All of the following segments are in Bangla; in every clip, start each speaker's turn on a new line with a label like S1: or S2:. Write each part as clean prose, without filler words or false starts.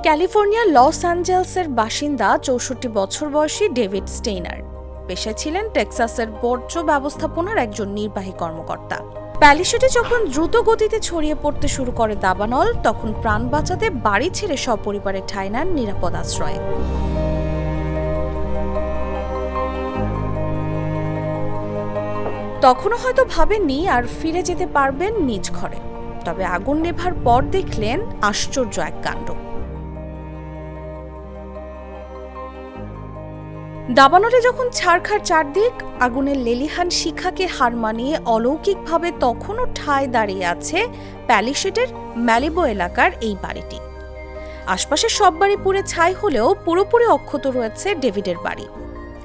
S1: ক্যালিফোর্নিয়ার লস অ্যাঞ্জেলসের বাসিন্দা ৬৪ বছর বয়সী ডেভিড স্টেইনার পেশায় ছিলেন টেক্সাসের বর্জ্য ব্যবস্থাপনার একজন নির্বাহী কর্মকর্তা। প্যালিশেডে যখন দ্রুত গতিতে ছড়িয়ে পড়তে শুরু করে দাবানল, তখন প্রাণ বাঁচাতে বাড়ি ছেড়ে সপরিবারে ঠাঁই নেন নিরাপদ আশ্রয়ে। তখনও হয়তো ভাবেননি আর ফিরে যেতে পারবেন নিজ ঘরে, তবে আগুন নেভার পর দেখলেন আশ্চর্য এক কাণ্ড। দাবানলে যখন ছারখার চারদিক, আগুনের লেলিহান শিখাকে হার মানিয়ে অলৌকিকভাবে তখনও ঠায় দাঁড়িয়ে আছে প্যালিশেডের ম্যালিবো এলাকার এই বাড়িটি। আশপাশে সব বাড়ি পুড়ে ছাই হলেও পুরোপুরি অক্ষত রয়েছে ডেভিডের বাড়ি।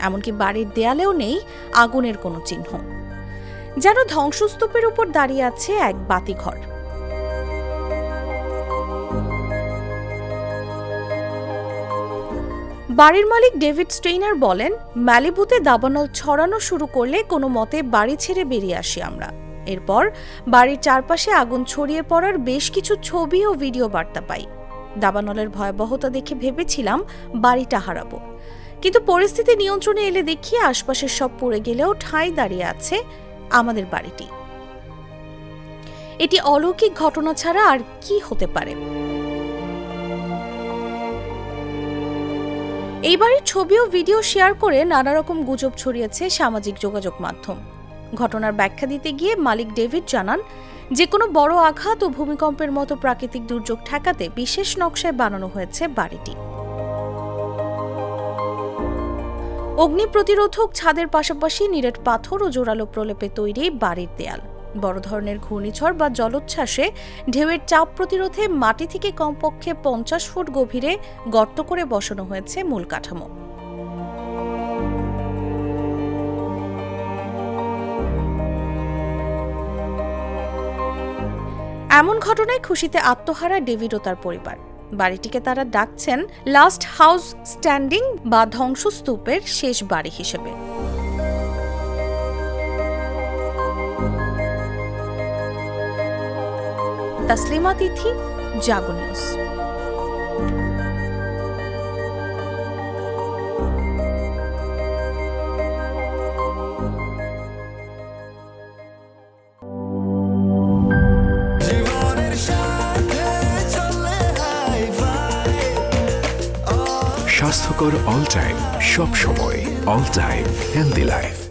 S1: এমনকি বাড়ির দেয়ালেও নেই আগুনের কোনো চিহ্ন, যেন ধ্বংসস্তূপের উপর দাঁড়িয়ে আছে এক বাতিঘর। বাড়ির মালিক ডেভিড স্টেইনার বলেন, ম্যালিবুতে দাবানল ছড়ানো শুরু করলে কোনো মতে বাড়ি ছেড়ে বেরিয়ে আসি আমরা। এরপর বাড়ির চারপাশে আগুন ছড়িয়ে পড়ার বেশ কিছু ছবি ও ভিডিও বার্তা পাই। দাবানলের ভয়াবহতা দেখে ভেবেছিলাম বাড়িটা হারাবো, কিন্তু পরিস্থিতি নিয়ন্ত্রণে এলে দেখি আশপাশের সব পড়ে গেলেও ঠাঁই দাঁড়িয়ে আছে আমাদের বাড়িটি। এটি অলৌকিক ঘটনা ছাড়া আর কি হতে পারে? এই বাড়ির ছবি ও ভিডিও শেয়ার করে নানা রকম গুজব ছড়িয়েছে সামাজিক যোগাযোগ মাধ্যম। ঘটনার ব্যাখ্যা দিতে গিয়ে মালিক ডেভিড জানান, যে কোনো বড় আঘাত ও ভূমিকম্পের মতো প্রাকৃতিক দুর্যোগ ঠেকাতে বিশেষ নকশায় বানানো হয়েছে বাড়িটি। অগ্নি প্রতিরোধক ছাদের পাশাপাশি নিরেট পাথর ও জোরালো প্রলেপে তৈরি বাড়ির দেয়াল। বড় ধরনের ঘূর্ণিঝড় বা জলোচ্ছ্বাসে ঢেউয়ের চাপ প্রতিরোধে মাটি থেকে কমপক্ষে 50 ফুট গভীরে গর্ত করে বসানো হয়েছে মূল কাঠামো। এমন ঘটনায় খুশিতে আত্মহারা ডেভিড ও তার পরিবার। বাড়িটিকে তারা ডাকছেন লাস্ট হাউস স্ট্যান্ডিং বা ধ্বংসস্তূপের শেষ বাড়ি হিসেবে। তাসলিমা তিথি, জাগো নিউজ।
S2: স্বাস্থ্যকর অল টাইম, সব সময় অল টাইম হেলদি লাইফ।